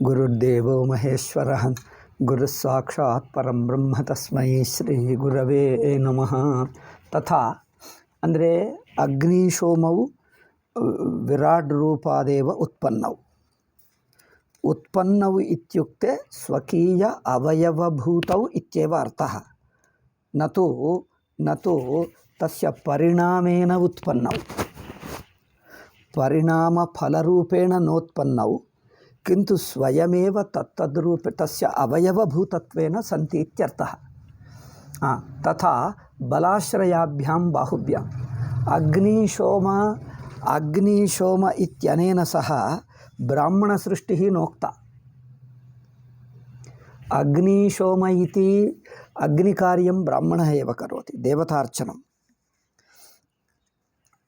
ಗುರುರ್ದೇವೋ ಮಹೇಶ್ವರಃ ಗುರುಃ ಸಾಕ್ಷಾತ್ ಪರಂ ಬ್ರಹ್ಮ ತಸ್ಮೈ ಶ್ರೀ ಗುರವೇ ನಮಃ. ತಥಾ ಅಂದರೆ ಅಗ್ನಿಶೋಮವು ವಿರಾಟ್ ರೂಪಾದೇವ ಉತ್ಪನ್ನವು. ಉತ್ಪನ್ನವು ಇತ್ಯುಕ್ತೆ ಸ್ವಕೀಯ ಅವಯವಭೂತವು ಇತ್ಯೇವ ಅರ್ಥಃ. ನತು ತಸ್ಯ ಪರಿಣಾಮೇನ ಉತ್ಪನ್ನವು, ಪರಿಣಾಮ ಫಲರೂಪೇಣ ನೋತ್ಪನ್ನವು, ಕಿಂತು ಸ್ವಯಮೇವ ತತ್ತದ್ರೂಪೇ ತಸ್ಯ ಅವಯವಭೂತತ್ವೇನ ಸಂತಿ ಇತ್ಯರ್ಥಃ. ತಥಾ ಬಲಾಶ್ರಯಾಭ್ಯಾಂ ಬಾಹುಭ್ಯಾಂ ಅಗ್ನಿಶೋಮ ಇತ್ಯನೇನ ಸಹ ಬ್ರಾಹ್ಮಣ ಸೃಷ್ಟಿ ನೋಕ್ತ. ಅಗ್ನಿಶೋಮ ಇತಿ ಅಗ್ನಿಕಾರ್ಯಂ ಬ್ರಾಹ್ಮಣ ಏವ ಕರೋತಿ ದೇವತಾರ್ಚನಂ.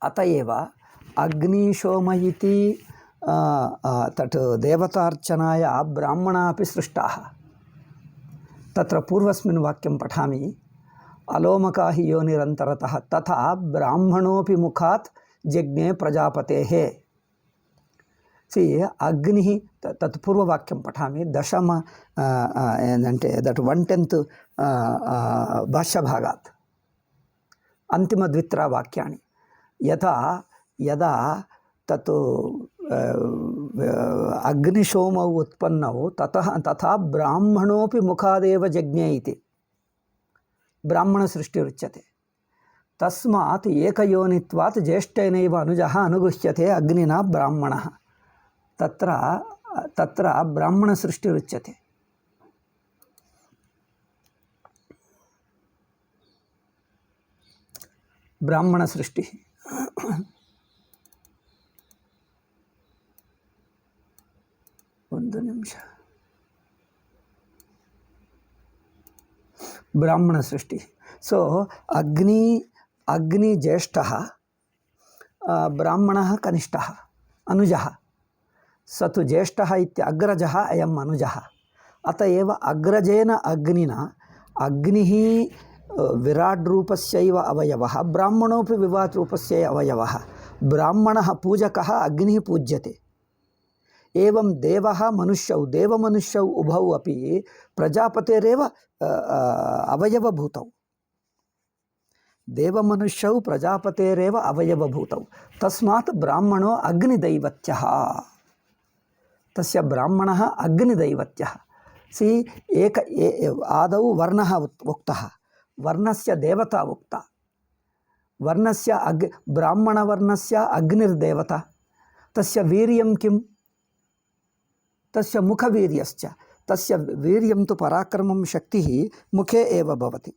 ಅತಯೇವ ಅಗ್ನಿಶೋಮ ಇತಿ ತಟ್ ದೇವತಾರ್ಚನಾಯ ಬ್ರಾಹ್ಮಣಾ ಅಪಿ ಸೃಷ್ಟಾಃ. ತತ್ರ ಪೂರ್ವಸ್ಮಿನ್ ವಾಕ್ಯಂ ಪಠಾಮಿ. ಅಲೋಮಕಾ ಹಿ ಯೋನಿರಂತರತಃ ತಥಾ ಬ್ರಾಹ್ಮಣೋಪಿ ಮುಖಾತ್ ಜಜ್ಞೆ ಪ್ರಜಾಪತೇಃ. ಸಿ ಅಗ್ನಿ ತತ್ ಪೂರ್ವವಾಕ್ಯಂ ಪಠಾಮಿ. ದಶಮ ಏನಂటే ದಟ್ 1/10 ಭಾಷ್ಯಭಾಗಾತ್ ಅಂತಿಮದ್ವಿತ್ರ ವಾಕ್ಯಾನಿ. ಯದಾ ತತ್ ಅಗ್ನಿಶೋಮೌ ಉತ್ಪನ್ನೌ ತಥಾ ಬ್ರಾಹ್ಮಣೋಪಿ ಮುಖಾದೇವ ಜಜ್ಞೆ ಇತಿ ಬ್ರಾಹ್ಮಣ ಸೃಷ್ಟಿರುಚ್ಯತೆ. ತಸ್ಮಾತ್ ಏಕಯೋನಿತ್ವಾತ್ ಜ್ಯೇಷ್ಠೇನೈವ ಅನುಜಃ ಅನುಗೃಹ್ಯತೆ ಅಗ್ನಿನಾ ಬ್ರಾಹ್ಮಣಃ. ತತ್ರ ಬ್ರಾಹ್ಮಣ ಸೃಷ್ಟಿರುಚ್ಯತೆ. ಬ್ರಾಹ್ಮಣ ಸೃಷ್ಟಿ ಒಂದು ನಿಮಿಷ. ಬ್ರಾಹ್ಮಣ ಸೃಷ್ಟಿ. ಸೊ ಅಗ್ನಿ ಜ್ಯೇಷ್ಠಃ, ಬ್ರಾಹ್ಮಣಃ ಕನಿಷ್ಠಃ, ಅನುಜಃ. ಸ ತು ಜ್ಯೇಷ್ಠಃ ಇತ್ಯ ಅಗ್ರಜಃ ಅಯಂ ಅನುಜಃ. ಅತಏವ ಅಗ್ರಜೇನ ಅಗ್ನಿನ ಅಗ್ನಿಃ ವಿರಾಟ್ ರೂಪಸ್ಯೈವ ಅವಯವಃ, ಬ್ರಾಹ್ಮಣೋಪಿ ವಿರಾಟ್ ರೂಪಸ್ಯ ಅವಯವಃ. ಬ್ರಾಹ್ಮಣಃ ಪೂಜಕಃ, ಅಗ್ನಿಃ ಪೂಜ್ಯತೆ. ಏವಂ ದೇವಃ ಮನುಷ್ಯೌ ದೇವಮನುಷ್ಯೌ ಉಭೌ ಅಪಿ ಪ್ರಜಾಪತಿರೇವ ಅವಯವಭೂತೌ. ದೇವಮನುಷ್ಯೌ ಪ್ರಜಾಪತಿರೇವ ಅವಯವಭೂತೌ. ತಸ್ಮಾತ್ ಬ್ರಾಹ್ಮಣೋ ಅಗ್ನಿದೈವತ್ಯಃ. ತಸ್ಯ ಬ್ರಾಹ್ಮಣಃ ಅಗ್ನಿದೈವತ್ಯಃ. ಸಿ ಆದೌ ವರ್ಣಃ ಉಕ್ತಃ, ವರ್ಣಸ್ಯ ದೇವತಾ ಉಕ್ತ. ವರ್ಣಸ್ಯ ಬ್ರಾಹ್ಮಣವರ್ಣಸ್ಯ ಅಗ್ನಿರ್ದೇವತಾ. ತಸ್ಯ ವೀರ್ಯಂ ಕಿಂ? ತಸ್ಯ ಮುಖವೀರ್ಯಶ್ಚ. ತಸ್ಯ ವೀರ್ಯಂ ತು ಪರಾಕ್ರಮಂ ಶಕ್ತಿಃ ಮುಖೇ ಏವ ಭವತಿ.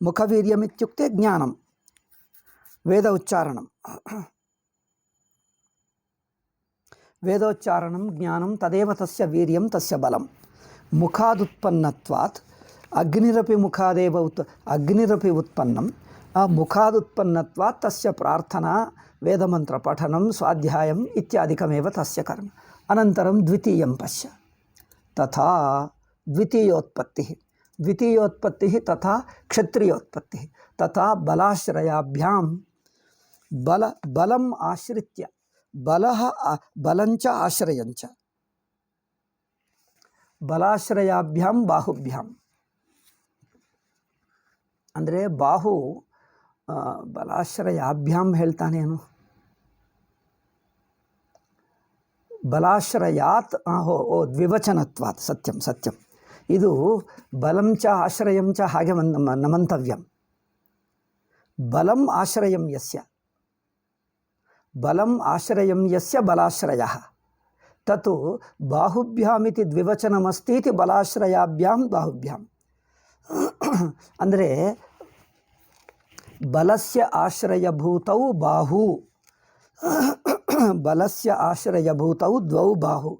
ಮುಖವೀರ್ಯಮಿತ್ಯುಕ್ತೆ ಜ್ಞಾನಂ, ವೇದ ಉಚ್ಚಾರಣಂ. ವೇದೋಚ್ಚಾರಣಂ ಜ್ಞಾನಂ ತದೇವ ತಸ್ಯ ವೀರ್ಯಂ ತಸ್ಯ ಬಲಂ. ಮುಖಾದುತ್ಪನ್ನತ್ವಾತ್ ಅಗ್ನಿರಪಿ ಮುಖಾದೇವ ಅಗ್ನಿರಪಿ ಉತ್ಪನ್ನಂ. ಮುಖಾದುತ್ಪನ್ನತ್ವಾತ್ ತಸ್ಯ ಪ್ರಾರ್ಥನಾ ವೇದಮಂತ್ರ ಪಠನಂ ಸ್ವಾಧ್ಯಾಯಂ ಇತ್ಯಾದಿಕಮೇವ ತಸ್ಯ ಕರ್ಮ. ಅನಂತರಂ ದ್ವಿತೀಯಂ ಪಶ್ಯ. ತಥಾ ದ್ವಿತೀಯೋತ್ಪತ್ತಿಃ ತಥಾ ಕ್ಷತ್ರಿಯೋತ್ಪತ್ತಿಃ. ತಥಾ ಬಲಾಶ್ರಯಾಭ್ಯಾಂ ಬಲಂ ಆಶ್ರಿತ್ಯ ಬಲಂಚ ಆಶ್ರಯಂಚ. ಬಲಾಶ್ರಯಾಭ್ಯಾಂ ಬಾಹುಭ್ಯಾಂ ಅಂದರೆ ಬಾಹು ಬಲಾಶ್ರಯಾಭ್ಯಾಂ ಹೇಳ್ತಾನೇನು? ಬಲಾಶ್ರಯಾತ್ ದ್ವಿವಚನತ್ವಾತ್. ಸತ್ಯಂ. ಇದು ಬಲಂಚ ಆಶ್ರಯಂಚ ಹಾಗೆ ನಮಂತವ್ಯಂ. ಬಲಂ ಆಶ್ರಯಂ ಯಸ್ಯ ಬಲಾಶ್ರಯಃ. ತತ್ ಬಾಹುಭ್ಯಾಮಿತಿ ದ್ವಿವಚನಮಸ್ತೀತಿ ಬಲಾಶ್ರಯಾಭ್ಯಾಂ ಬಾಹುಭ್ಯಾಂ. ಅಂದರೆ ಬಲಸ್ಯ ಆಶ್ರಯಭೂತೌ ಬಾಹು, ಬಲಸ್ಯ ಆಶ್ರಯಭೂತೌ ದ್ವೌ ಬಾಹು.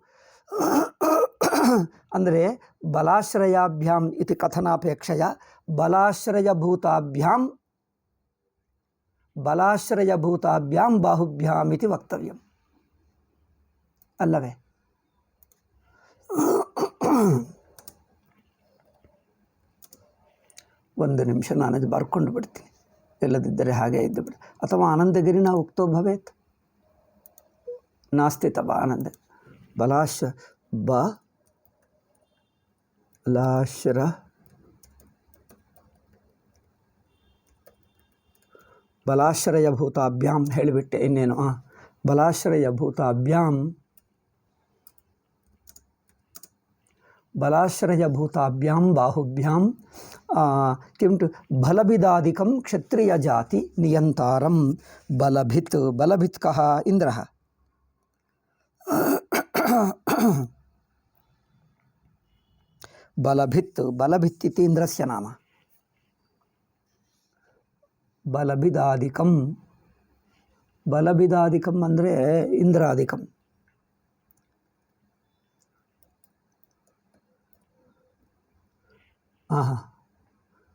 ಅಂದರೆ ಬಲಾಶ್ರಯಾಭ್ಯಾಂ ಇತಿ ಕಥನಾಪೇಕ್ಷೆಯ ಬಲಾಶ್ರಯಭೂತಾಭ್ಯಾಂ ಬಾಹುಭ್ಯಾಂ ಇತಿ ವಕ್ತವ್ಯಂ ಅಲ್ಲವೇ? ಒಂದು ನಿಮಿಷ, ನಾನದು ಬರ್ಕೊಂಡು ಬಿಡ್ತೀನಿ. ಇಲ್ಲದಿದ್ದರೆ ಹಾಗೆ ಇದ್ದು ಬಿಡಿ. ಅಥವಾ ಆನಂದಗಿರಿನ ಉಕ್ತೋ ಭವೇತ್. नास्ति तव आनंद ಬಲಾಶ್ರಯಭೂತಾಭ್ಯಾಂ ಹೇಳಿಬಿಟ್ಟೆ. ಇನ್ನೇನು ಬಲಾಶ್ರಯಭೂತಾಭ್ಯಾಂ ಬಾಹುಭ್ಯಾಂ किंतु बलभिदादिकं क्षत्रिय जाति नियंतारं बलभित् कः इंद्रः बलभित् इति इंद्रस्य नाम. बलभिदादिकं अंद्रे इंद्रादिकं.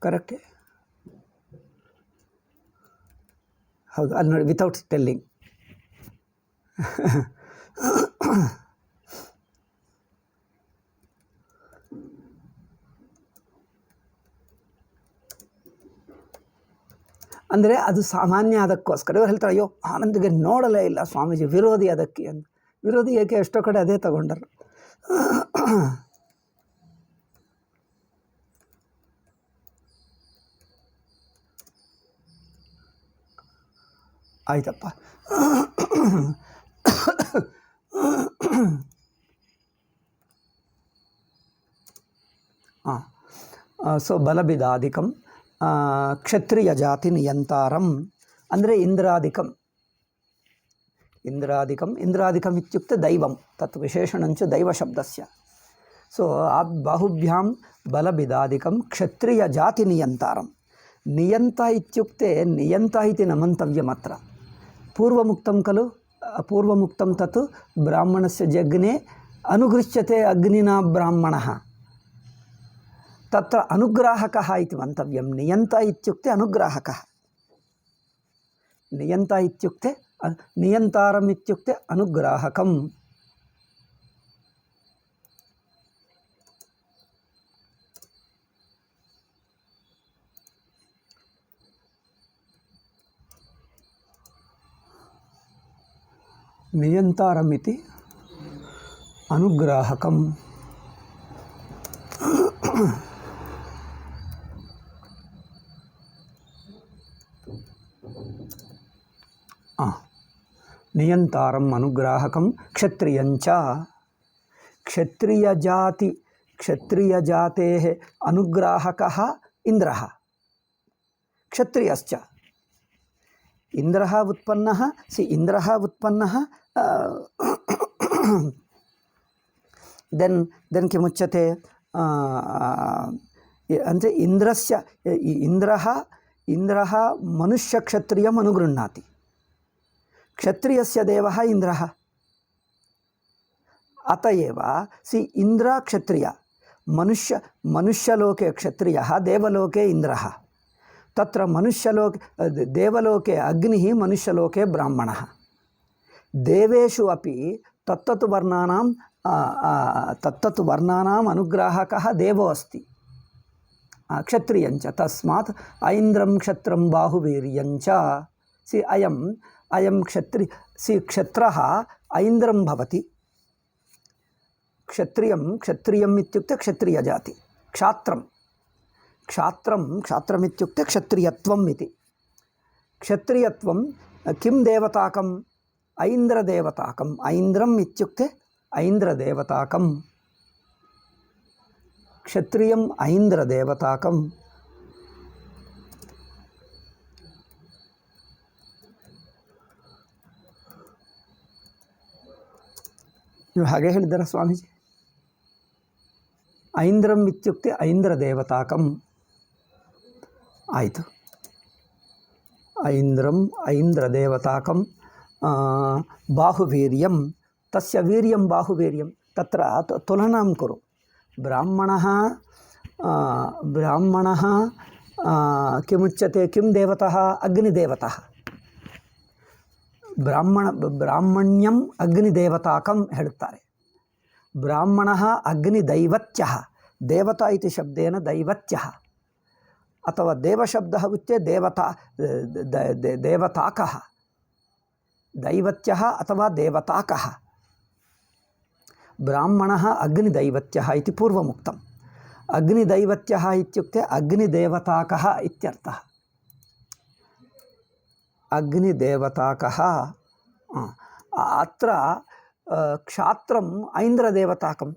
करेक्ट हौದು ಅಲ್ಲಿ ನೋಡಿ ವಿತೌಟ್ ಟೆಲ್ಲಿಂಗ್. ಅಂದರೆ ಅದು ಸಾಮಾನ್ಯ ಅದಕ್ಕೋಸ್ಕರ ಇವ್ರು ಹೇಳ್ತಾರೆ ಅಯ್ಯೋ ಆನಂದ್ಗೆ ನೋಡಲೇ ಇಲ್ಲ ಸ್ವಾಮೀಜಿ ವಿರೋಧಿ ಅದಕ್ಕೆ ಅಂತ. ವಿರೋಧಿ ಏಕೆ ಎಷ್ಟೋ ಕಡೆ ಅದೇ ತಗೊಂಡರು. ಆಯ್ತಪ್ಪ. ಸೊ ಬಲಭಿದಾದಿಕಂ ಕ್ಷತ್ರಿಯ ಜಾತಿ ನಿಯಂತಾರಂ ಅಂದರೆ ಇಂದ್ರಾದಿಕಂ ಇತ್ಯುಕ್ತೆ ದೈವಂ ತತ್ ವಿಶೇಷಣಂಚ ದೈವ ಶಬ್ದಸ್ಯ. ಸೊ ಆ ಬಾಹುಭ್ಯಾಂ ಬಲಭಿದಾದಿಕಂ ಕ್ಷತ್ರಿಯ ಜಾತಿ ನಿಯಂತಾರಂ. ನಿಯಂತ ಇತ್ಯುಕ್ತೆ ನಿಯಂತ ಇತಿ ನ ಮಂತವ್ಯಮತ್ರ. पूर्वमुक्तं खलु पूर्वमुक्तं तत् ब्राह्मणस्य जग्ने अनुगृह्यते अग्निना ब्राह्मणः तत्र अनुग्राहकः इति मन्तव्यं. नियन्ता इत्युक्ते अनुग्राहकः. नियन्ता इत्युक्ते नियन्तारम् इत्युक्ते अनुग्राहकं. नियंतारमिति अनुग्राहकम. नियंतारम अनुग्राहकम क्षत्रियंच. क्षत्रियजातेः अनुग्राहकः इंद्रः. क्षत्रियश्च इंद्रः उत्पन्नः. इंद्रः उत्पन्नः देन् किमुच्यते अन्ते इंद्रः मनुष्यक्षत्रियम् अनुगृह्णाति. क्षत्रियस्य देवः इंद्रः. अतएव इंद्र क्षत्रिय. मनुष्यलोके क्षत्रियः, देवलोके इंद्रः. तत्र मनुष्यलोके देवलोके अग्निः, मनुष्यलोके ब्राह्मणः. देवेषु अपि तत्तत् वर्णानाम् अनुग्राहकः देवो अस्ति क्षत्रियञ्च. तस्मात् ऐन्द्रं क्षत्रं बाहुवीर्यञ्च. अयं क्षत्रः ऐन्द्रं भवति. क्षत्रियम् इत्युक्ते क्षत्रियजाति. क्षात्रमित्युक्ते क्षत्रियत्वम् इति. क्षत्रियत्वं किं देवताकम्? ऐन्द्रदेवताकम्. ऐन्द्रम् इत्युक्ते ऐन्द्रदेवताकम्. क्षत्रियम् ऐन्द्रदेवताकम्. ನೀವು ಹಾಗೆ ಹೇಳಿದ್ದಾರೆ ಸ್ವಾಮೀಜಿ. ಐಂದ್ರಂ ಇತ್ಯುಕ್ತೆ ಐಂದ್ರದೇವತಾಕಂ. ಆಯಿತು. ऐन्द्रदेवताकं बाहुवीर्यं. तस्य वीर्यं बाहुवीर्यं. तत्र तुलनां कुरु. ब्राह्मणः किमुच्यते? किं देवतः? अग्निदेवतः. ब्राह्मण्यं अग्निदेवताकं हेळुत्तारे. ब्राह्मणः अग्निदैवत्यः. देवता इति शब्देन दैवत्यः अथवा देवशब्दः उच्यते देवताकः. दैवत्यः अथवा देवताकः। ब्राह्मणः अग्निदैवत्यः इति पूर्वमुक्तम्। अग्निदैवत्यः इत्युक्ते अग्निदेवताकः इत्यर्थः। अग्निदेवताकः। अत्र क्षात्रम् ऐन्द्रदेवताकं।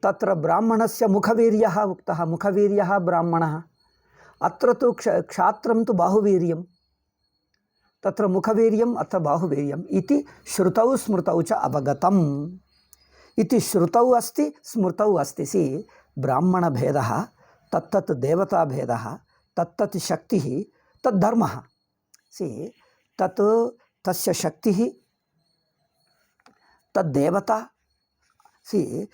तत्र ब्राह्मणस्य मुखवीर्यः उक्तः, मुखवीर्यः ब्राह्मणः। अत्र तु क्षात्रं तु बाहुवीर्यं, तत्र मुखवीर्यम् अत्र बाहुवीर्यम् इति श्रुतौ स्मृतौ च अवगतम् इति। श्रुतौ अस्ति स्मृतौ अस्ति। सि ब्राह्मणभेदः, तत्तत् देवताभेदः, तत्तत् शक्तिः, तद्धर्मः। सि तत् तस्य शक्तिः, तद्देवता। सि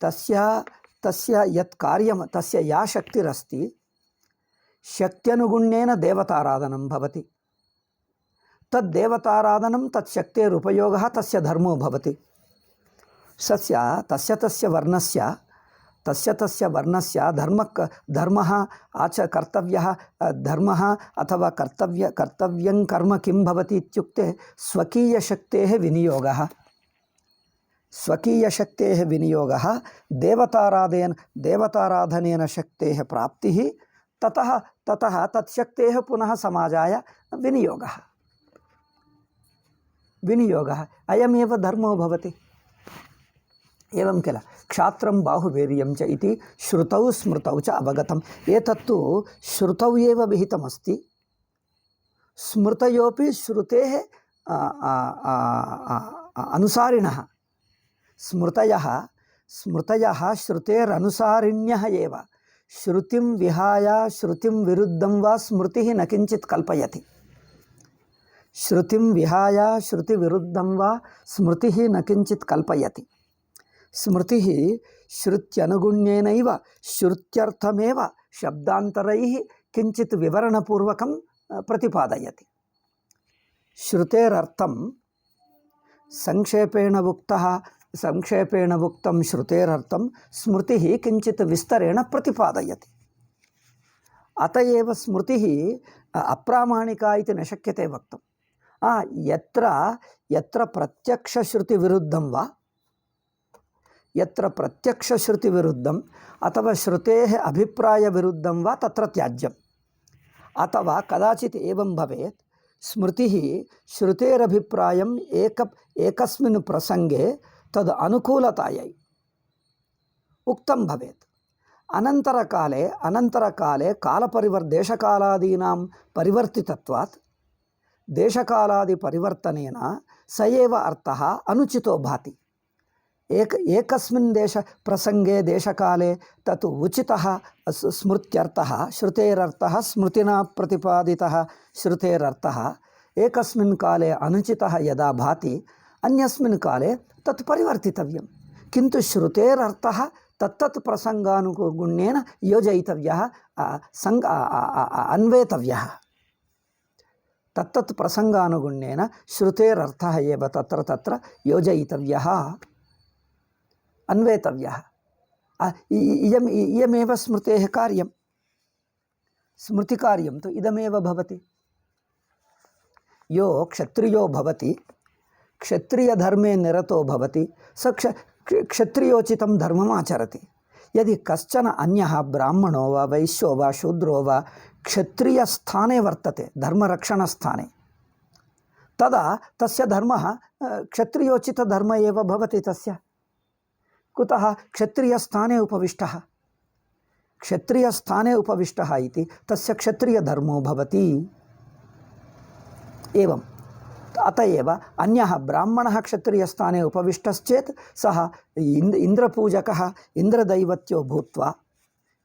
तस्य यत् कार्यं, तस्य या शक्तिरस्ति, शक्त्यनुगुण्येन देवताराधनं भवति। तद्देवताराधनं तत्शक्तेरुपयोगः तस्य धर्मो भवति। तस्य तस्य वर्णस्य धर्मः कर्तव्यः धर्मः अथवा कर्तव्यं कर्म किं भवति इत्युक्ते स्वकीयशक्तेः विनियोगः। स्वकीयशक्तेः विनियोगः, देवताराधनेन शक्तेः प्राप्तिः, ततः तत्शक्तेः पुनः समाजाय विनियोगः। अयमेव धर्मो भवति। एवं किल क्षात्रं बाहुवीर्यं च इति श्रुतौ स्मृतौ च अवगतम्। एतत्तु श्रुतौ एव विहितमस्ति। स्मृतयोपि श्रुतेः अनुसारिणः। स्मृतयः श्रुतेरनुसारिण्यः एव। श्रुतिं विहाय श्रुतिं विरुद्धं वा स्मृतिः न किञ्चित् कल्पयति। श्रुतिं विहाय श्रुतिविरुद्धं वा स्मृतिः न किञ्चित् कल्पयति। स्मृतिः श्रुत्यनुगुण्येनैव श्रुत्यर्थमेव शब्दान्तरैः किञ्चित् विवरणपूर्वकं प्रतिपादयति। श्रुतेरर्थं संक्षेपेण उक्तं श्रुतेरर्थं स्मृतिः किञ्चित् विस्तरेण प्रतिपादयति। अतएव स्मृतिः अप्रामाणिका इति न शक्यते वक्तुं। यत्र प्रत्यक्षश्रुतिविरुद्धम् अथवा श्रुतेः अभिप्रायविरुद्धं वा तत्र त्याज्यम्। अथवा कदाचित् एवं भवेत्, स्मृतिः श्रुतेरभिप्रायम् एकस्मिन् प्रसंगे तद् अनुकूलतायै उक्तं भवेत्। अनन्तरकाले देशकालादीनां परिवर्तितत्वात् देशकालादिपरिवर्तनेन स एव अर्थः अनुचितो भाति। एकस्मिन् प्रसंगे देशकाले तत् उचितः स्मृत्यर्थः, श्रुतेरर्थः, स्मृतिना प्रतिपादितः श्रुतेरर्थः एकस्मिन् काले अनुचितः यदा भाति, अन्यस्मिन् काले तत् परिवर्तितव्यं। किन्तु श्रुतेरर्थः तत्तत् प्रसंगानुगुण्येन योजयितव्यः, अन्वेतव्यः। तत्तत् प्रसंगानुगुण्येन श्रुतेरर्थः एव तत्र योजयितव्यः, अन्वेतव्यः। इयमेव स्मृतेः कार्यं। स्मृतिकार्यं तु इदमेव भवति। यो क्षत्रियो भवति, क्षत्रियधर्मे निरतो भवति, स क्षत्रियोचितं धर्मम् आचरति। यदि कश्चन अन्यः ब्राह्मणो वा वैश्यो वा शूद्रो वा क्षत्रियस्थाने वर्तते, धर्मरक्षणस्थाने, तदा तस्य धर्मः क्षत्रियोचितधर्म एव भवति तस्य। कुतः? क्षत्रियस्थाने उपविष्टः इति तस्य क्षत्रियधर्मो भवति। एवं अतएव अन्यः ब्राह्मणः क्षत्रियस्थाने उपविष्टश्चेत् सः इन्द्रपूजकः, इन्द्रदैवत्यो भूत्वा,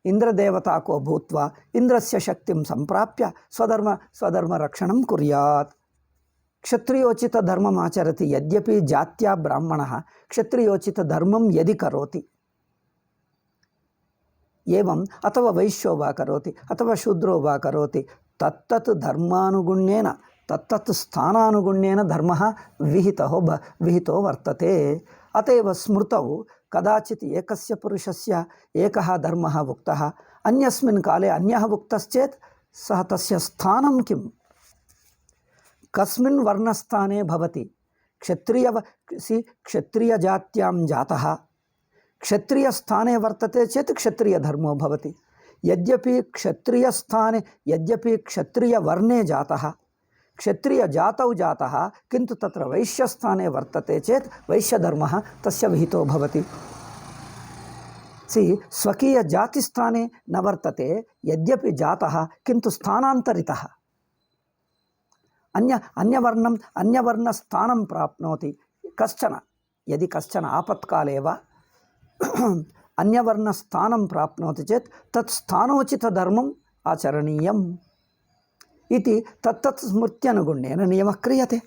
इन्द्रदेवताको भूत्वा इन्द्रस्य शक्तिं सम्प्राप्य स्वधर्मरक्षणं कुर्यात्। क्षत्रियोचितधर्मम् आचरति। यद्यपि जात्या ब्राह्मणः क्षत्रियोचितधर्मं यदि करोति, एवम् अथवा वैश्यो वा करोति अथवा शूद्रो वा करोति, तत्तत् धर्मानुगुण्येन, तत्तत् स्थानानुगुण्येन धर्मः विहितो वर्तते। अतएव स्मृतौ कदाचित् एकस्य पुरुषस्य एकः धर्मः उक्तः, अन्यस्मिन् काले अन्यः उक्तश्चेत् सः तस्य स्थानं किम्, कस्मिन् वर्णस्थाने भवति क्षत्रियजात्यां जातः क्षत्रियस्थाने वर्तते चेत् क्षत्रियधर्मो भवति। यद्यपि क्षत्रियवर्णे जातः क्षत्रियजातौ जातः किन्तु तत्र वैश्यस्थाने वर्तते चेत् वैश्यधर्मः तस्य विहितो भवति। स्वकीयजातिस्थाने न वर्तते यद्यपि जातः किन्तु स्थानान्तरितः अन्यवर्णस्थानं प्राप्नोति कश्चन, यदि कश्चन आपत्काले वा अन्यवर्णस्थानं प्राप्नोति चेत् तत् स्थानोचितधर्मम् आचरणीयम् इति तत्तत् स्मृत्यनुगुण्येन नियमः क्रियते।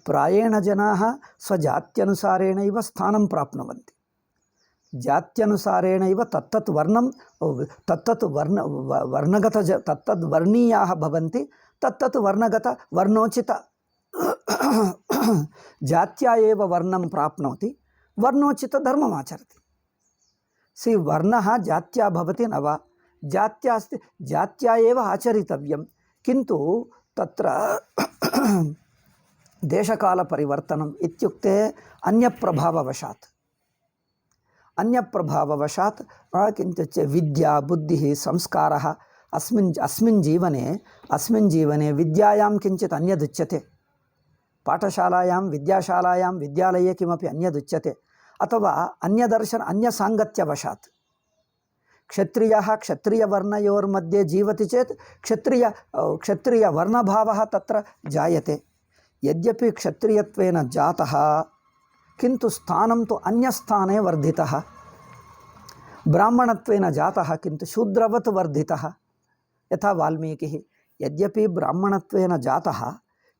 प्रायेण जनाः स्वजात्यनुसारेणैव स्थानं प्राप्नुवन्ति। जात्यनुसारेणैव तत्तत् वर्णीयाः भवन्ति। तत्तत् वर्णोचित जात्या एव वर्णं प्राप्नोति, वर्णोचितधर्मम् आचरति। वर्णः जात्या भवति न वा, जात्या अस्ति, जात्या एव आचरितव्यं, किन्तु तत्र देशकालपरिवर्तनम् इत्युक्ते अन्यप्रभाववशात् किञ्चित् विद्या बुद्धिः संस्कारः अस्मिन् जीवने विद्यायां किञ्चित् अन्यदुच्यते, पाठशालायां विद्यालये किमपि अन्यदुच्यते, अथवा अन्यसाङ्गत्यवशात् क्षत्रियः क्षत्रियवर्णयोर्मध्ये जीवति चेत् क्षत्रियवर्णभावः तत्र जायते। यद्यपि क्षत्रियत्वेन जातः किन्तु स्थानं तु अन्यस्थाने वर्धितः, ब्राह्मणत्वेन जातः किन्तु शूद्रवत् वर्धितः। यथा वाल्मीकिः यद्यपि ब्राह्मणत्वेन जातः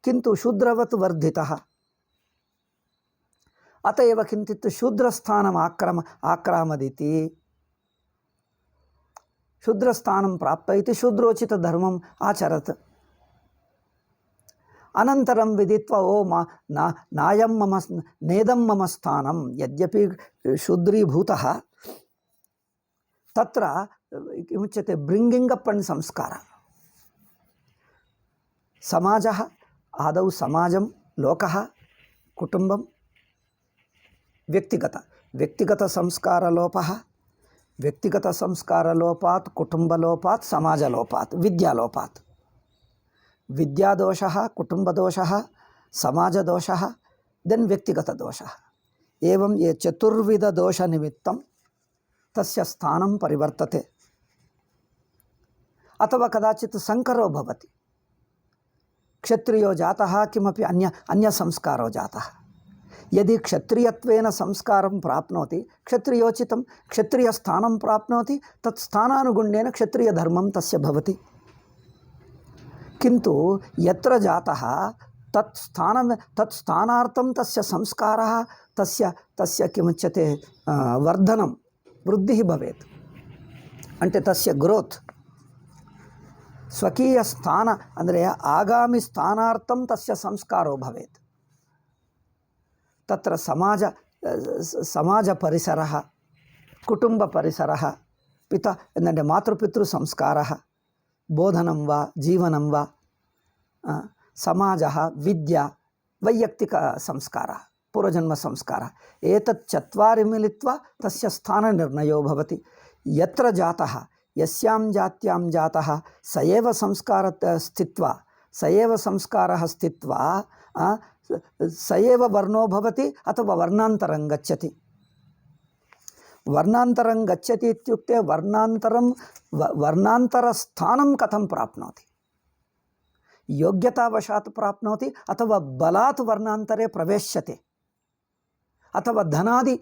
किन्तु शूद्रवत् वर्धितः, अत एव किञ्चित् शूद्रस्थानम् आक्रामदिति, शूद्रस्थानं प्राप्त इति शूद्रोचितधर्मम् आचरत्। अनन्तरं विदित्वा नायं मम नेदं मम स्थानं, यद्यपि शूद्रीभूतः तत्र किमुच्यते ब्रिङ्गिङ्ग् अप् अण्ड् संस्कार। समाजः आदौ समाजं, लोकः, कुटुम्बं, व्यक्तिगतसंस्कारलोपः, व्यक्तिगतसंस्कारलोपात्, कुटुम्बलोपात्, समाजलोपात्, विद्यालोपात्, विद्यादोषः, कुटुम्बदोषः, समाजदोषः, देन् व्यक्तिगतदोषः, एवं ये चतुर्विधदोषनिमित्तं तस्य स्थानं परिवर्तते। अथवा कदाचित् संकरो भवति, क्षत्रियो जातः किमपि अन्यसंस्कारो जातः। यदि क्षत्रियत्वेन संस्कारं प्राप्नोति क्षत्रियोचितं क्षत्रियस्थानं प्राप्नोति, तत् स्थानानुगुण्येन क्षत्रियधर्मं तस्य भवति। किन्तु यत्र जातः तत् स्थानार्थं तस्य संस्कारः तस्य किमुच्यते वर्धनं वृद्धिः भवेत्, अन्टे तस्य ग्रोत्, स्वकीयस्थान ಅಂದರೆ आगामि स्थानार्थं तस्य संस्कारो भवेत्। तत्र समाजपरिसरः, कुटुम्बपरिसरः, पिता ಎಂದರೆ मातृपितृसंस्कारः, बोधनं वा जीवनं वा, समाजः, विद्या, वैयक्तिकसंस्कारः, पूर्वजन्मसंस्कारः, एतत् चत्वारि मिलित्वा तस्य स्थाननिर्णयो भवति। यत्र जातः, यस्यां जात्यां जातः स एव संस्कारः स्थित्वा स एव वर्णो भवति अथवा वर्णान्तरं गच्छति। वर्णान्तरं गच्छति इत्युक्ते वर्णान्तरस्थानं कथं प्राप्नोति, योग्यतावशात् प्राप्नोति अथवा बलात् वर्णान्तरे प्रवेश्यते, अथवा धनादि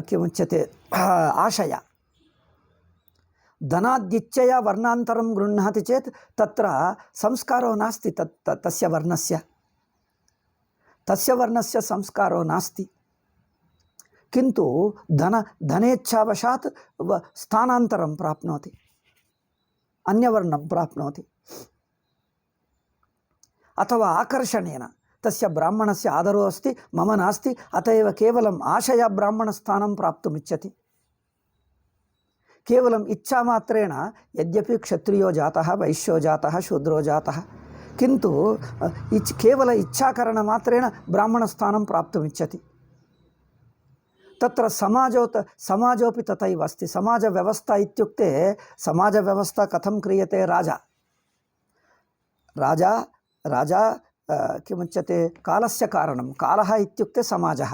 किमुच्यते आशया, धनाद्इच्छया वर्णान्तरं गृह्णाति चेत् तत्र संस्कारो नास्ति, तस्य वर्णस्य संस्कारो नास्ति। किन्तु धनेच्छावशात् स्थानान्तरं प्राप्नोति, अन्यवर्णं प्राप्नोति, अथवा आकर्षणेन तस्य ब्राह्मणस्य आदरो अस्ति, मम नास्ति, अत एव केवलम् आशया ब्राह्मणस्थानं प्राप्तुमिच्छति। केवलम् इच्छामात्रेण यद्यपि क्षत्रियो जातः वैश्यो जातः शूद्रो जातः किन्तु केवल इच्छाकरणमात्रेण ब्राह्मणस्थानं प्राप्तुमिच्छति। तत्र समाजोपि तथैव अस्ति। समाजव्यवस्था इत्युक्ते समाजव्यवस्था कथं क्रियते? राजा किमुच्यते? कालस्य कारणं। कालः इत्युक्ते समाजः।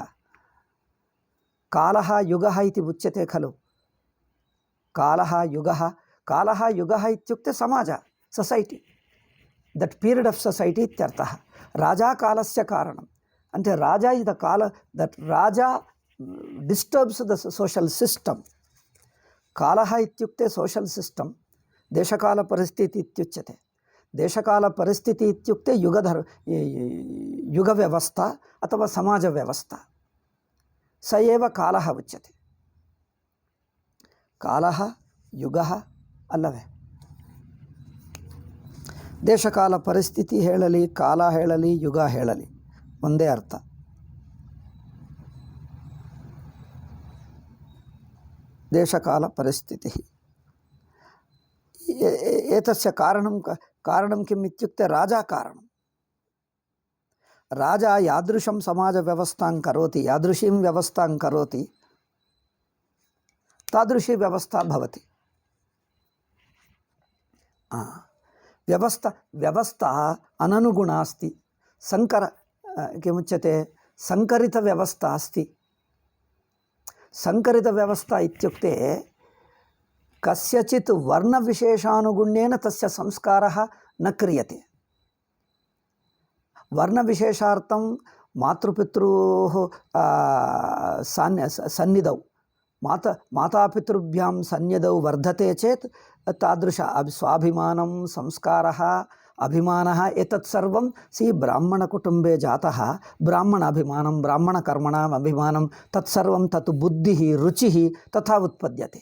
कालः युगः इति उच्यते खलु। कालः युगः इत्युक्ते समाज, society, that period of society इत्यर्थः। राजा कालस्य कारणम् అంటే raja is the kala that raja disturbs the social system. కాలः ఇత్యుక్తే సోషల్ సిస్టమ్। దేశకాల పరిస్థితి ఇత్యుచ్యతే। దేశకాల పరిస్థితి ఇత్యుక్తే యుగ వ్యవస్థ అథवा సమాజ వ్యవస్థ। स एव कालः उच्यते। कालः युगः अल्लवे? ದೇಶಕಾಲ ಪರಿಸ್ಥಿತಿ ಹೇಳಲಿ, ಕಾಲ ಹೇಳಲಿ, ಯುಗ ಹೇಳಲಿ ಒಂದೇ ಅರ್ಥ। ದೇಶಕಾಲ ಪರಿಸ್ಥಿತಿ एतस्य कारणं किम् इत्युक्ते राजा कारणं। राजा यादृशं समाजव्यवस्थां करोति, यादृशीं व्यवस्थां करोति, तादृशी व्यवस्था भवति। व्यवस्था अननुगुणा अस्ति। किमुच्यते? संकरितव्यवस्था अस्ति। संकरितव्यवस्था इत्युक्ते कस्यचित् वर्णविशेषानुगुण्येन तस्य संस्कारः न क्रियते। वर्णविशेषार्थं मातृपितृोः सन्निधौ मातापितृभ्यां सन्निधौ वर्धते चेत् तादृश स्वाभिमानं, संस्कारः, अभिमानः एतत् सर्वं ब्राह्मणकुटुम्बे जातः ब्राह्मण अभिमानं, ब्राह्मणकर्मणाम् अभिमानं तत्सर्वं तत् बुद्धिः, रुचिः तथा उत्पद्यते।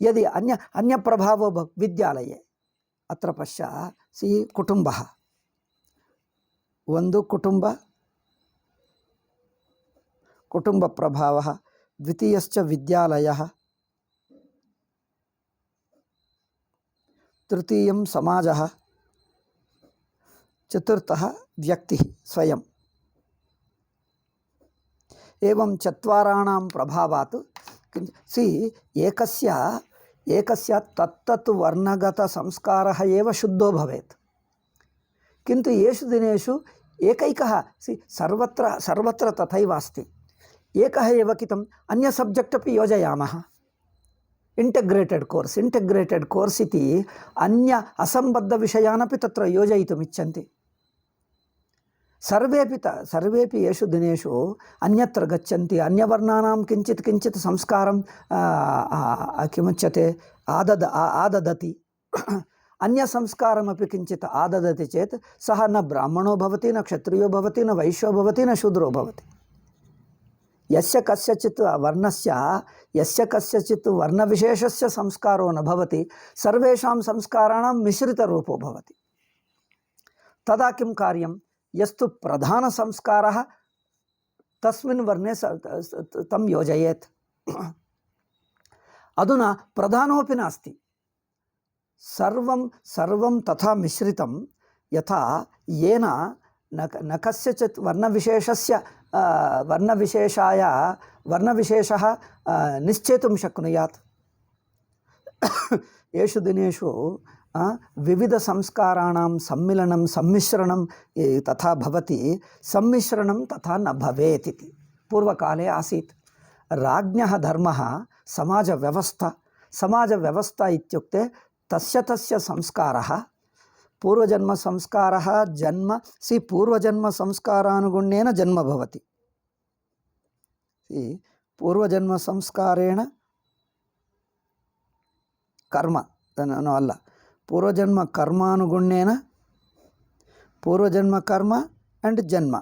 यदि अन्यप्रभावो विद्यालये अत्र पश्य कुटुम्बः ಒಂದು ಕುಟುಂಬ ಪ್ರಭಾವः, ದ್ವಿತೀಯಶ್ಚ ವಿದ್ಯಾಲಯः, तृतीयं समाजः, चतुर्थः व्यक्तिः स्वयं। एवं चत्वाराणां प्रभावात् एकस्य तत्तत् वर्णगतसंस्कारः एव शुद्धो भवेत्। किन्तु येषु दिनेषु एकैकः सर्वत्र तथैव अस्ति। एकः एव कितम् अन्य सब्जेक्ट् अपि योजयामः। इंटेग्रेटेड कोर्स इति अन्य असम्बद्धविषयान् अपि तत्र योजयितुम् इच्छन्ति। सर्वेपि येषु दिनेषु अन्यत्र गच्छन्ति। अन्यवर्णानां किञ्चित् संस्कारं किमुच्यते आददति। अन्यसंस्कारमपि किञ्चित् आददति चेत् सः न ब्राह्मणो भवति, न क्षत्रियो भवति, न वैश्यो भवति, न शूद्रो भवति। यस्य कस्यचित् वर्णविशेषस्य संस्कारो न भवति, सर्वेषां संस्काराणां मिश्रितरूपो भवति। तदा किं कार्यं? यस्तु प्रधानसंस्कारः तस्मिन् वर्णे तं योजयेत्। अधुना प्रधानोऽपि नास्ति, सर्वं तथा मिश्रितं यथा येन न कस्यचित् वर्णविशेषः निश्चेतुं शक्नुयात्। येषु दिनेषु विविधसंस्काराणां सम्मिलनं, सम्मिश्रणं तथा भवति। सम्मिश्रणं तथा न भवेत् इति पूर्वकाले आसीत्। राज्ञः धर्मः समाजव्यवस्था इत्युक्ते तस्य संस्कारः, पूर्वजन्मसंस्कारः, पूर्वजन्मसंस्कारानुगुण्येन जन्म भवति। पूर्वजन्मसंस्कारेण कर्म अल्ल, पूर्वजन्मकर्मानुगुण्येन, पूर्वजन्मकर्म एंड जन्म,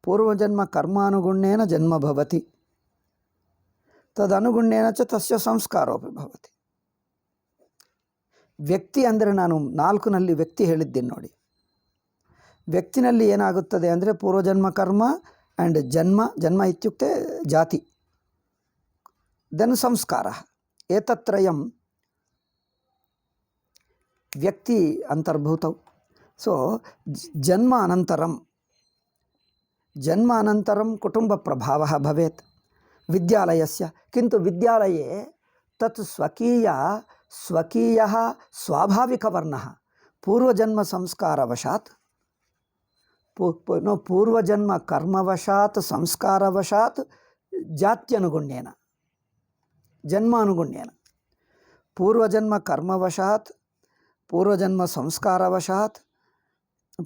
पूर्वजन्मकर्मानुगुण्येन जन्म भवति। तदनुगुण्येन च तस्य संस्कारोपि भवति। ವ್ಯಕ್ತಿ ಅಂದರೆ ನಾನು 4ನಲ್ಲಿ ವ್ಯಕ್ತಿ ಹೇಳಿದ್ದೀನಿ ನೋಡಿ। ವ್ಯಕ್ತಿನಲ್ಲಿ ಏನಾಗುತ್ತದೆ ಅಂದರೆ ಪೂರ್ವಜನ್ಮ ಕರ್ಮ ಆ್ಯಂಡ್ ಜನ್ಮ ಇತ್ಯುಕ್ತೆ ಜಾತಿ, ದೆನ್ ಸಂಸ್ಕಾರ. ಏತತ್ರಯಂ ವ್ಯಕ್ತಿ ಅಂತರ್ಭೂತೌ. ಸೊ ಜನ್ಮಾನಂತರಂ ಕುಟುಂಬ ಪ್ರಭಾವः ಭವೇತ್ ವಿದ್ಯಾಲಯಸ್ಯ. किन्तु विद्यालये तत् स्वकीयः स्वाभाविकवर्णः पूर्वजन्मसंस्कारवशात् पूर्वजन्मकर्मवशात् संस्कारवशात् जात्यनुगुण्येन जन्मानुगुण्येन पूर्वजन्मकर्मवशात् पूर्वजन्मसंस्कारवशात्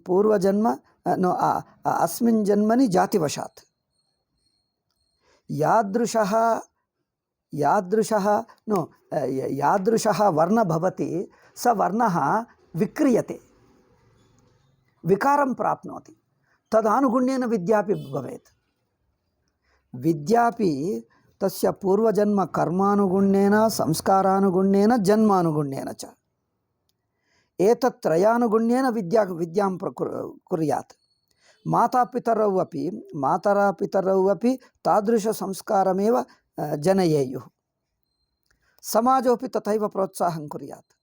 पूर्वजन्म अस्मिन् जन्मनि जातिवशात् यादृशः वर्ण भवति स वर्णः विक्रियते, विकारं प्राप्नोति. तदानुगुण्येन विद्यापि भवेत्. विद्यापि तस्य पूर्वजन्म कर्मानुगुण्येन संस्कारानुगुण्येन जन्मानुगुण्येन च एतत्त्रयानुगुण्येन विद्यां कुर्यात्. मातापितरौ अपि तादृशसंस्कारमेव जनयेयुः. समाजोपि तथैव प्रोत्साहं कुर्यात्.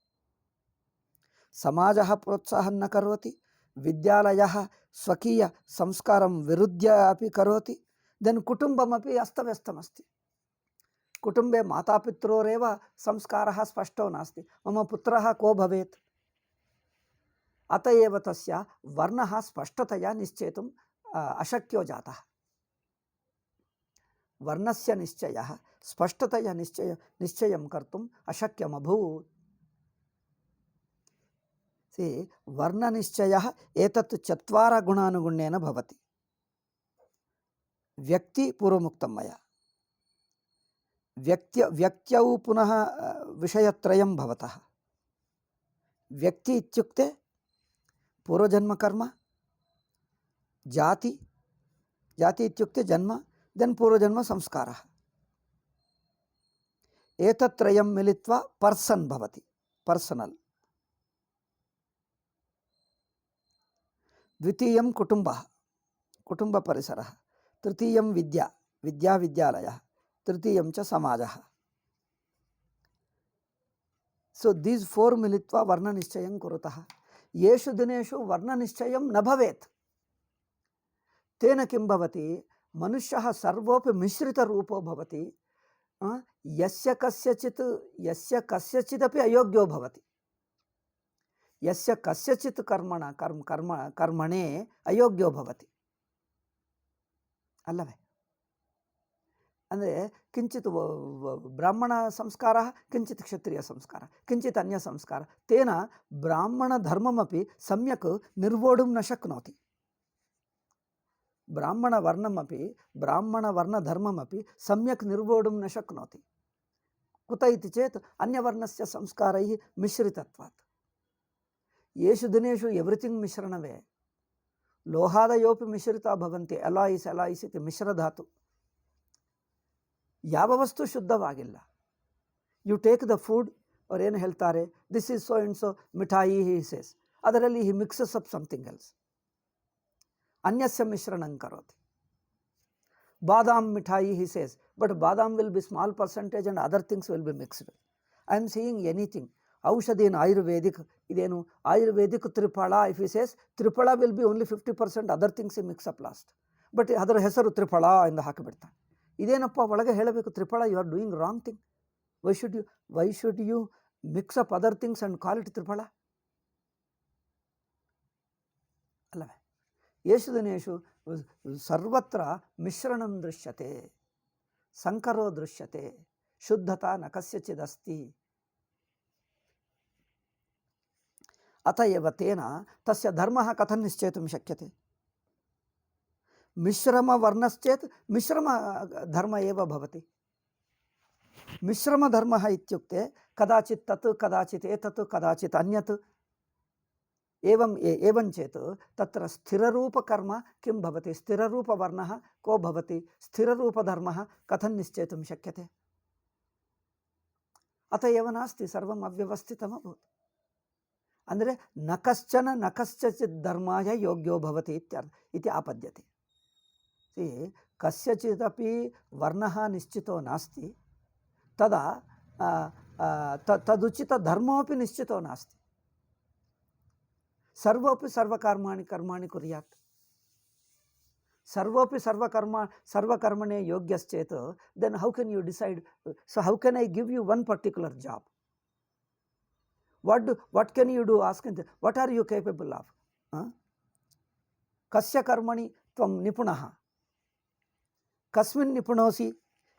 समाजः प्रोत्साहं न करोति, विद्यालयः स्वकीयसंस्कारं विरुद्ध्य अपि करोति, देन् कुटुम्बमपि अस्तव्यस्तमस्ति. कुटुम्बे मातापित्रोरेव संस्कारः स्पष्टो नास्ति. मम पुत्रः को भवेत्? अत एव तस्य वर्णः स्पष्टतया निश्चेतुम् अशक्यो जातः. वर्णस्य निश्चयः स्पष्टतया निश्चयं कर्तुम् अशक्यमभूत्. वर्णनिश्चयः एतत् 4 गुणानुगुण्येन भवति. व्यक्ति पूर्वमुक्तं मया. व्यक्त्यौ पुनः विषयत्रयं भवतः. व्यक्ति इत्युक्ते पूर्वजन्मकर्म, जाति इत्युक्ते जन्म, देन् पूर्वजन्म संस्कारः. एतत्त्रयं मिलित्वा पर्सन् भवति, पर्सनल्. द्वितीयं कुटुम्बः, कुटुम्बपरिसरः. तृतीयं विद्यालयः. तृतीयं च समाजः. सो दीस् 4 मिलित्वा वर्णनिश्चयं कुरुतः. येषु दिनेषु वर्णनिश्चयं न भवेत्, तेन किं भवति? मनुष्यः सर्वोपि मिश्रितरूपो भवति. यस्य कस्यचिदपि अयोग्यो भवति. यस्य कस्यचित् कर्मणे अयोग्यो भवति अल्लवे. ಅಂದರೆ किञ्चित् ब्राह्मणसंस्कारः, किञ्चित् क्षत्रियसंस्कारः, किञ्चित् अन्यसंस्कारः. तेन ब्राह्मणधर्ममपि सम्यक् निर्वोढुं न शक्नोति. ब्राह्मणवर्णधर्ममपि सम्यक् निर्वोढुं न शक्नोति. कुत इति चेत् अन्यवर्णस्य संस्कारैः मिश्रितत्वात्. येषु दिनेषु एव्रिथिङ्ग् मिश्रणवे. लोहादयोपि मिश्रिता भवन्ति. एलायिस् इति मिश्रधातु. ಯಾವ ವಸ್ತು ಶುದ್ಧವಾಗಿಲ್ಲ. ಯು ಟೇಕ್ ದ ಫುಡ್, ಅವ್ರು ಏನು ಹೇಳ್ತಾರೆ, this is so and so mithai he says. ಅದರಲ್ಲಿ he mixes up something else. ಅನ್ಯಸ್ಯ ಮಿಶ್ರಣಂ ಕರೋತಿ. Badam mithai he says, but badam will be small percentage and other things will be mixed. I am seeing anything. ಔಷಧಿ in Ayurvedic, ಇದೇನು Ayurvedic triphala, if he says triphala will be only 50%, other things ಇ mix up last. But ಅದರ ಹೆಸರು ತ್ರಿಫಳ ಎಂದು ಹಾಕಿಬಿಡ್ತಾನೆ. ಇದೇನಪ್ಪ ಒಳಗೆ ಹೇಳಬೇಕು triphala? You are doing wrong thing. Why should you mix up other things and call it triphala? ಅಲ್ಲವೇ? ಯೇಷು ದಿನೇಶು ಸರ್ವತ್ರ ಮಿಶ್ರಣಂ ದೃಶ್ಯತೆ, ಸಂಕರೋ ದೃಶ್ಯತೆ, ಶುದ್ಧತಾ ನ ಕಸ್ಯಚಿದಸ್ತಿ. ಅತ ಏವ ತೇನ ತಸ್ಯ ಧರ್ಮಃ ಕಥಂ ನಿಶ್ಚೇತುಂ ಶಕ್ಯತೆ? मिश्रमवर्णश्चेत् मिश्रमधर्म एव भवति. मिश्रमधर्मः इत्युक्ते कदाचित् तत्, कदाचित् एतत्, कदाचित् अन्यत्. एवं चेत् तत्र स्थिररूपकर्म किं भवति? स्थिररूपवर्णः को भवति? स्थिररूपधर्मः कथं निश्चेतुं शक्यते? अत एव नास्ति, सर्वम् अव्यवस्थितमभूत्. ಅಂದರೆ न कश्चित् धर्माय योग्यो भवति इति आपद्यते. कस्यचिदपि वर्णः निश्चितो नास्ति, तदा तदुचितधर्मोऽपि निश्चितो नास्ति। सर्वोऽपि सर्वकर्माणि कुर्यात्, सर्वोऽपि सर्वकर्मणे योग्यश्चेत्, then how can you decide? So how can I give you one particular job? What can you do? Ask him, what are you capable of? कस्य कर्मणि त्वं निपुणः, कस्मिन् निपुणोऽसि,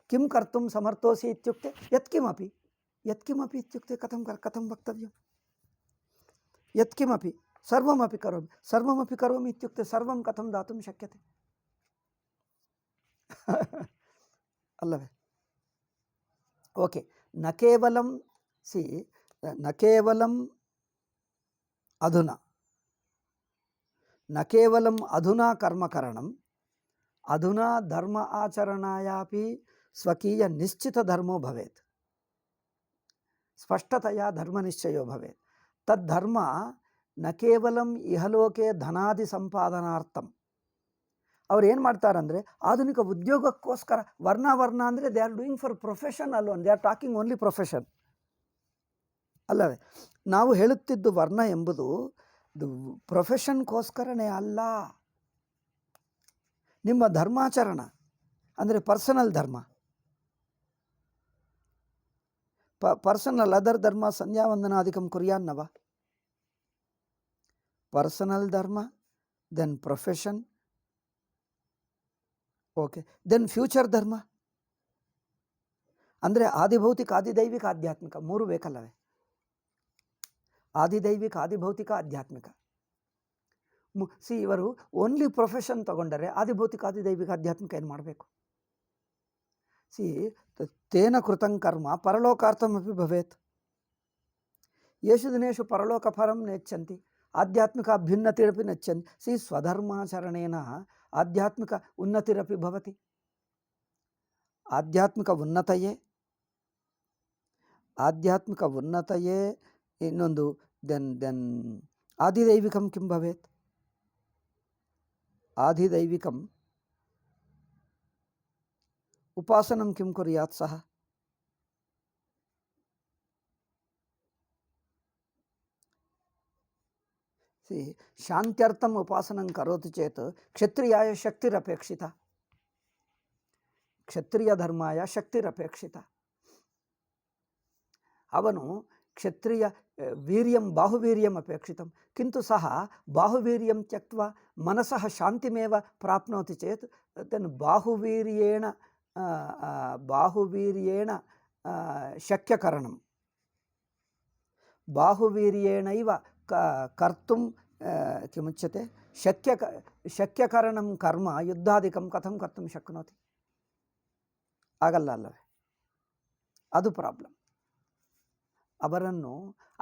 किं कर्तुं समर्थोऽसि इत्युक्ते यत्किमपि इत्युक्ते कथं वक्तव्यं? यत्किमपि सर्वमपि करोमि इत्युक्ते सर्वं कथं दातुं शक्यते? अल्लवे? ओके, न केवलम् अधुना कर्मकरणम्, अधुना धर्म आचरणायापि स्वकीय निश्चित धर्मो भवेत्, स्पष्टतया धर्मनिश्चयो भवेत्। तद्धर्म न केवलम् इहलोके धनादि संपादनार्थं, ಅವ್ರು ಏನು ಮಾಡ್ತಾರೆ ಅಂದರೆ ಆಧುನಿಕ ಉದ್ಯೋಗಕ್ಕೋಸ್ಕರ ವರ್ಣ ಅಂದರೆ they are doing for profession alone, they are talking only profession ಅಲ್ಲವೇ? ನಾವು ಹೇಳುತ್ತಿದ್ದು ವರ್ಣ ಎಂಬುದು ಪ್ರೊಫೆಷನ್ಗೋಸ್ಕರನೇ ಅಲ್ಲ. ನಿಮ್ಮ ಧರ್ಮಾಚರಣ ಅಂದರೆ ಪರ್ಸನಲ್ ಧರ್ಮ, ಪರ್ಸನಲ್ ಅದರ್ ಧರ್ಮ ಸಂಧ್ಯಾವಂದನಾದಿಕಂ ಕುರ್ಯಾನ್ನವ. ಪರ್ಸನಲ್ ಧರ್ಮ, then profession, okay, then future ಧರ್ಮ ಅಂದರೆ ಆದಿಭೌತಿಕ, ಆದಿದೈವಿಕ, ಆಧ್ಯಾತ್ಮಿಕ ಮೂರು ಬೇಕಲ್ಲವೇ? ಆದಿದೈವಿಕ, ಆದಿಭೌತಿಕ, ಆಧ್ಯಾತ್ಮಿಕ. ಇವರು ಓನ್ಲಿ ಪ್ರೊಫೆಷನ್ ತಗೊಂಡರೆ ಆದಿಭೌತಿಕ, ಆದಿದೈವಿಕ, ಆಧ್ಯಾತ್ಮಿಕ ಏನು ಮಾಡಬೇಕು? ತೇನ ಕೃತಂ ಕರ್ಮ ಪರಲೋಕಾರ್ಥಮಪಿ ಭವೇತ್. ಯೇಷು ದಿನೇಶು ಪರಲೋಕಫಲಂ ನೆಚ್ಚಂತಿ, ಆಧ್ಯಾತ್ಮಿಕ ಅಭ್ಯುನ್ನತಿರಪಿ ನೆಚ್ಚಂತಿ. ಸ್ವಧರ್ಮಾಚರಣೇನ ಆಧ್ಯಾತ್ಮಿಕ ಉನ್ನತಿರಪಿ ಭವತಿ. ಆಧ್ಯಾತ್ಮಿಕ ಉನ್ನತಯೇ ಇನ್ನೊಂದು ದೆನ್ ಆದಿದೈವಿಕಂ ಕಿಂ ಭವೇತ್? ಆದಿದೈವಿಕಂ ಉಪಾಸನಂ ಕಿಂ ಕುರ್ಯಾತ್ ಸಹ? ಶಾಂತ್ಯರ್ಥಂ ಉಪಾಸನಂ ಕರೋತಿ ಚೇತ್ ಕ್ಷತ್ರಿಯಾಯ ಶಕ್ತಿರಪೇಕ್ಷಿತ, ಕ್ಷತ್ರಿಯ ಧರ್ಮಾಯ ಶಕ್ತಿರಪೇಕ್ಷಿತ. ಅವನು ಕ್ಷತ್ರಿಯ ವೀರ್ಯಂ ಬಾಹುವೀರ್ಯಂ ಅಪೇಕ್ಷಿತಂ, ಕಿಂತು ಸಹ ಬಾಹುವೀರ್ಯಂ ತ್ಯಕ್ತ್ವಾ ಮನಸಃ ಶಾಂತಿಮೇವ ಪ್ರಾಪ್ನೋತಿ ಚೇತ್ ದೆನ್ ಬಾಹುವೀರ್ಯೇಣ ಶಕ್ಯಕರಣಂ, ಬಾಹುವೀರ್ಯೇಣೈವ ಕರ್ತುಂ ಕಿಮುಚ್ಯತೆ ಶಕ್ಯಕರಣಂ ಕರ್ಮ ಯುದ್ಧಾದಿಕಂ ಕಥಂ ಕರ್ತುಂ ಶಕ್ನೋತಿ? ಆಗಲ್ಲ ಅಲ್ಲವೇ? ಅದು ಪ್ರಾಬ್ಲಮ್. ಅವರನ್ನು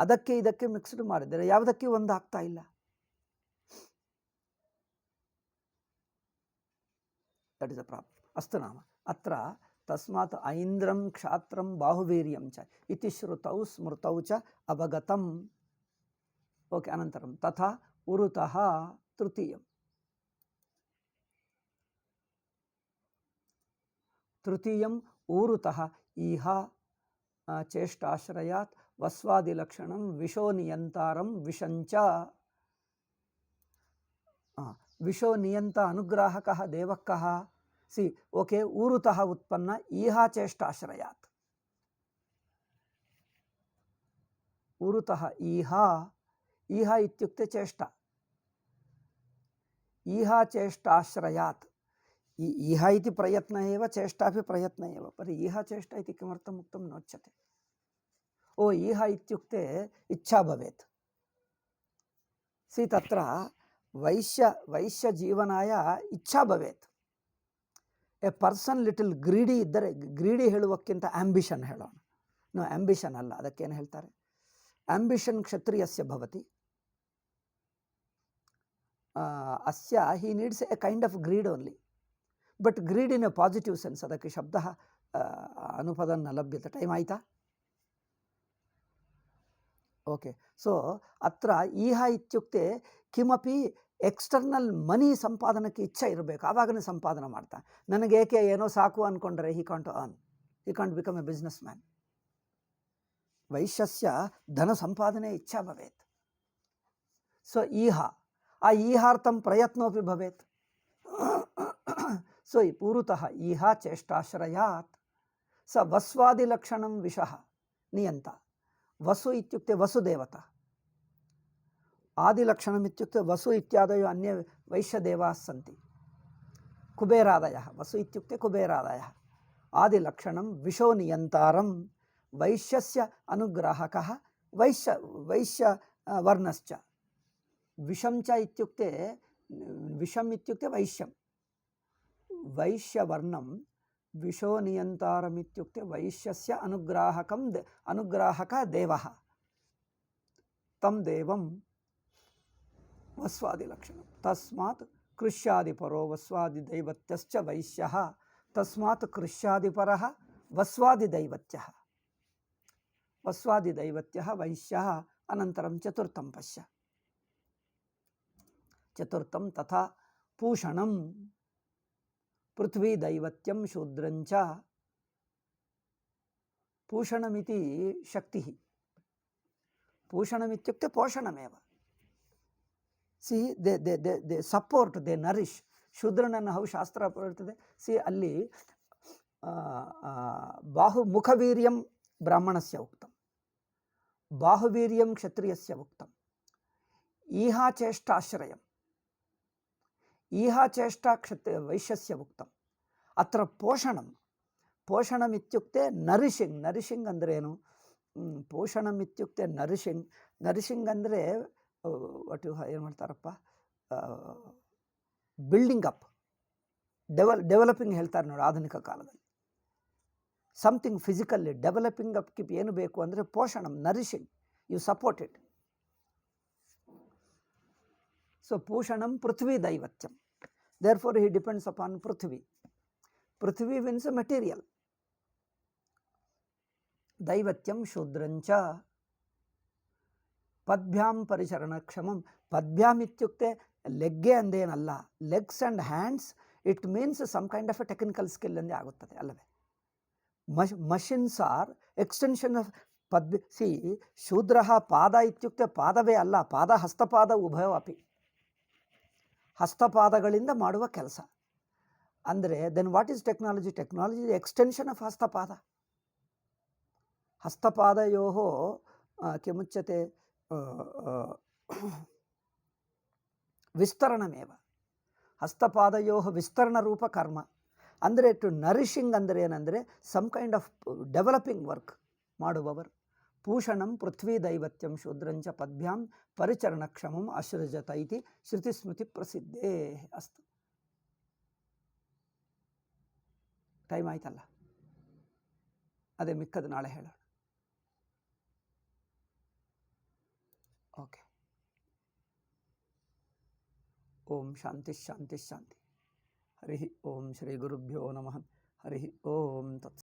ಅದಕ್ಕೆ ಇದಕ್ಕೆ ಮಿಕ್ಸ್ಡ್ ಮಾಡಿದರೆ ಯಾವುದಕ್ಕೆ ಒಂದು ಆಗ್ತಾ ಇಲ್ಲ. That is a problem. ಅಸ್ತು ನಾಮ ಅತ್ರ ತಸ್ಮಾತ್ ಐಂದ್ರಂ ಕ್ಷಾತ್ರಂ ಬಾಹುವೀರ್ಯಂ ಚ ಇತಿ ಶ್ರುತೌ ಸ್ಮೃತೌ ಚ ಅವಗತಂ. ಓಕೆ, ಅನಂತರಂ ತಥಾ ಉರುತಃ ತೃತೀಯಂ ಊರುತಃ ಈಹ ಚೇಷ್ಟಾಶ್ರಯಾತ್ ವಸ್ವಾದಿಲಕ್ಷಣಂ ವಿಶೋ ನಿಯಂತಾರಂ ವಿಶಂಚ. ವಿಶೋ ನಿಯಂತ ಅನುಗ್ರಾಹಕಃ ದೇವಕ್ಕಃ. ಓಕೆ, ಊರುತಃ ಉತ್ಪನ್ನ ಈಹ ಚೇಷ್ಟಾಶ್ರಯಾತ್. ಊರುತಃ ಈಹ ಇತ್ಯುಕ್ತೆ ಚೇಷ್ಟ. ಈಹ ಚೇಷ್ಟಾಶ್ರಯಾತ್. ಈಹ ಇತಿ ಪ್ರಯತ್ನ ಏವ, ಚೇಷ್ಟಾಪಿ ಪ್ರಯತ್ನ ಏವ. ಪರಿ ಈಹ ಚೇಷ್ಟ ಇತಿ ಕಿಮರ್ಥಂ ಉಕ್ತಂ ನೋಚ್ಯತೆ? ಓ ಈಹ ಇತ್ಯುಕ್ತೆ ಇಚ್ಛಾ ಭವೇತ್. ತತ್ರ ವೈಶ್ಯ ಜೀವನಾಯ ಇಚ್ಛಾ ಭವೇತ್. ಎ ಪರ್ಸನ್ ಲಿಟಲ್ ಗ್ರೀಡಿ ಇದ್ದರೆ, ಗ್ರೀಡಿ ಹೇಳುವಕ್ಕಿಂತ ಆಂಬಿಷನ್ ಹೇಳೋಣ. ಆಂಬಿಷನ್ ಅಲ್ಲ, ಅದಕ್ಕೇನು ಹೇಳ್ತಾರೆ? ಆಂಬಿಷನ್ ಕ್ಷತ್ರಿಯಸ್ಯ ಭವತಿ. ಅಸ್ಯ he needs a kind of greed only, but greed in a positive sense. ಅದಕ್ಕೆ ಶಬ್ದ ಅನುಪದ ನ ಲಭ್ಯತೆ. ಟೈಮ್ ಆಯಿತಾ? ಓಕೆ, ಸೊ ಅತ್ರ ಈಹ ಇತ್ಯುಕ್ತೆ ಕಿಮಪಿ ಎಕ್ಸ್ಟರ್ನಲ್ ಮನಿ ಸಂಪಾದನಕ್ಕೆ ಇಚ್ಛೆ ಇರಬೇಕು, ಆವಾಗನೇ ಸಂಪಾದನೆ ಮಾಡ್ತಾ. ನನಗೇಕೆ ಏನೋ ಸಾಕು ಅಂದ್ಕೊಂಡ್ರೆ he can't earn. he can't become a businessman. ವೈಶ್ಯಸ್ಯ ಧನ ಸಂಪಾದನೆ ಇಚ್ಛಾ ಭವೇತ್. ಸೊ ಆ ಈಹಾರ್ಥಂ ಪ್ರಯತ್ನೋಪಿ ಭವೇತ್. ಸೊ ಪೂರ್ವತಃ ಈಹ ಚೇಷ್ಟಾಶ್ರಯಾತ್ ಸ ವಸ್ವಾದಿಲಕ್ಷಣಂ ವಿಷಃ ನಿಯಂತ. ವಸು ಇತ್ಯುಕ್ತೆ ವಸುದೇವತಾ, ಆದಿಲಕ್ಷಣಂ ಇತ್ಯುಕ್ತೆ ವಸು ಇತ್ಯಾದಯೋ ಅನ್ಯ ವೈಶ್ಯದೇವಾಃ ಸಂತಿ. ಕುಬೇರಾದಯಃ, ವಸು ಇತ್ಯುಕ್ತೆ ಕುಬೇರಾದಯಃ. ಆದಿಲಕ್ಷಣಂ ವಿಶೋ ನಿಯಂತಾರಂ ವೈಶ್ಯಸ್ಯ ಅನುಗ್ರಾಹಕಃ ವೈಶ್ಯ ವರ್ಣಶ್ಚ. ವಿಷಂ ಚ ಇತ್ಯುಕ್ತೆ ವಿಷಂ ಇತ್ಯುಕ್ತೆ ವೈಶ್ಯಂ, ವೈಶ್ಯವರ್ಣಂ. ವಿಶೋ ನಿಯಂತಾರಂ ಇತ್ಯುಕ್ತೆ ವೈಶ್ಯಸ್ಯ ಅನುಗ್ರಾಹಕ ದೇವಃ. ತಂ ದೇವಂ ವಸ್ವಾದಿಲಕ್ಷಣಂ. ತಸ್ಮಾತ್ ಕೃಷ್ಯಾದಿಪರೋ ವಸ್ವಾದಿದೈವತ್ಯಶ್ಚ ವೈಶ್ಯಃ. ತಸ್ಮಾತ್ ಕೃಷ್ಯಾದಿಪರಃ ವಸ್ವಾದಿದೈವತ್ಯಃ. ವಸ್ವಾದಿದೈವತ್ಯಃ ವೈಶ್ಯಃ. ಅನಂತರಂ ಚತುರ್ಥಂ ಪಶ್ಯ. ಚತುರ್ಥಂ ತಥಾ ಪೂಷಣಂ ಪೃಥ್ವೀ ದೈವತ್ಯಂ ಶೂದ್ರಂಚ. ಪೂಷಣಮಿತಿ ಶಕ್ತಿಃ. ಪೂಷಣಮಿತ್ಯುಕ್ತೆ ಪೋಷಣಮೇವ. See they support, they nourish. ಶೂದ್ರನನ್ನು ಹೌ ಶಾಸ್ತ್ರ ಬರ್ತದೆ. ಸಿ ಅಲ್ಲಿ ಮುಖವೀರ್ಯಂ ಬ್ರಾಹ್ಮಣಸ್ಯ ಉಕ್ತಂ, ಬಾಹುವೀರ್ಯಂ ಕ್ಷತ್ರಿಯಸ್ಯ ಉಕ್ತಂ. ಈಹಾ ಚೇಷ್ಟಾಶ್ರಯಂ, ಈಹಾ ಚೇಷ್ಟಾ ವೈಶ್ಯಸ್ಯ ಉಕ್ತಂ. ಅತ್ರ ಪೋಷಣಮಿತ್ಯುಕ್ತೆ ನರಿಶಿಂಗ್. ನರಿಶಿಂಗ್ ಅಂದ್ರೇನು? ಪೋಷಣಮಿತ್ಯುಕ್ತೆ ನರಿಶಿಂಗ್ ಅಂದರೆ ಏನು ಮಾಡ್ತಾರಪ್ಪ, ಬಿಲ್ಡಿಂಗ್ ಅಪ್, ಡೆವಲಪಿಂಗ್ ಹೇಳ್ತಾರೆ ನೋಡಿ ಆಧುನಿಕ ಕಾಲದಲ್ಲಿ. ಸಮಥಿಂಗ್ ಫಿಸಿಕಲ್ಲಿ ಡೆವಲಪಿಂಗ್ ಅಪ್ ಏನು ಬೇಕು ಅಂದರೆ ಪೋಷಣಂ, nourishing, you support it. So ಪೂಷಣಂ ಪೃಥ್ವೀ ದೈವತ್ಯಂ. Therefore he depends upon prithvi. Prithvi means material. ದೈವತ್ಯಂ ಶೂದ್ರಂಚ. ಪದ್ಭ್ಯಾಂ ಪರಿಚರಣಕ್ಷಮಂ. ಪದ್ಭ್ಯಾಂ ಇತ್ಯುಕ್ತೆ ಲೆಗ್ಗೆ ಅಂದೇನಲ್ಲ, legs and hands. It means some kind of a technical skill ಎಂದೇ ಆಗುತ್ತದೆ ಅಲ್ಲವೇ. ಮಷಿನ್ಸ್ ಆರ್ ಎಕ್ಸ್ಟೆನ್ಷನ್ ಆಫ್ ಸಿ ಶೂದ್ರ. ಪಾದ ಇತ್ಯುಕ್ತೆ ಪಾದವೇ ಅಲ್ಲ, ಪಾದ ಹಸ್ತಪಾದ ಉಭಯವಪಿ. ಹಸ್ತಪಾದಗಳಿಂದ ಮಾಡುವ ಕೆಲಸ ಅಂದರೆ then what is technology? Technology is extension of ಹಸ್ತಪಾದ. ಹಸ್ತಪಾದಯೋ ಕಿಮುಚ್ಯತೆ ವಿಸ್ತರಣಮೇವ. ಹಸ್ತಪಾದಯೋ ವಿಸ್ತರಣರೂಪ ಕರ್ಮ. ಅಂದರೆ ಟು ನರಿಶಿಂಗ್ ಅಂದರೆ ಏನಂದರೆ some kind of developing work ಮಾಡುವವರು. ಪೂಷಣಂ ಪೃಥ್ವೀ ದೈವತ್ಯಂ ಶೂದ್ರಂಚ ಪದ್ಭ್ಯಾಂ ಪರಿಚರಣಕ್ಷಮಂ ಅಸೃಜತ ಇತಿ ಶ್ರುತಿಸ್ಮೃತಿ ಪ್ರಸಿದ್ಧೇ ಅಸ್ತು. ಟೈಮ್ ಆಯ್ತಲ್ಲ, ಅದೇ ಮಿಕ್ಕದು ನಾಳೆ ಹೇಳೋಣ. ಓಕೆ. ಓಂ ಶಾಂತಿ ಶಾಂತಿ ಶಾಂತಿ. ಹರಿ ಓಂ ಶ್ರೀ ಗುರುಭ್ಯೋ ನಮಃ. ಹರಿ ಓಂ ತತ್.